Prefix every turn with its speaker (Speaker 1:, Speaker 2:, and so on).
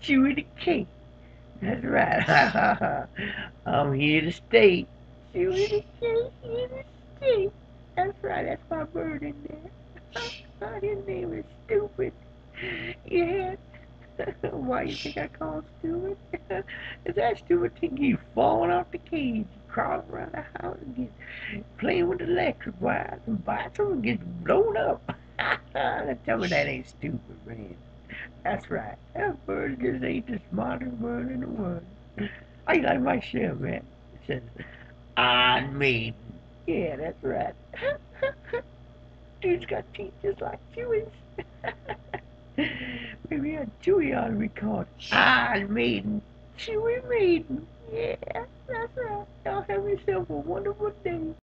Speaker 1: CHEWYDECAY. That's right. I'm here to stay. CHEWYDECAY here to stay. That's right. That's my bird in there. His name is Stupid. Yeah. Why you think I call him Stupid? Is that Stupid thing he's falling off the cage, crawling around the house and gets playing with the electric wires and bites them and gets blown up. Tell me that ain't stupid, man. That's right. That bird just ain't the smartest bird in the world. I like my shell, man. It says, "On maiden." Yeah, that's right. Dude's got teeth just like Chewy's. Maybe a Chewy ought to be called On Maiden. Chewy Maiden. Yeah, that's right. Y'all have yourself a wonderful day.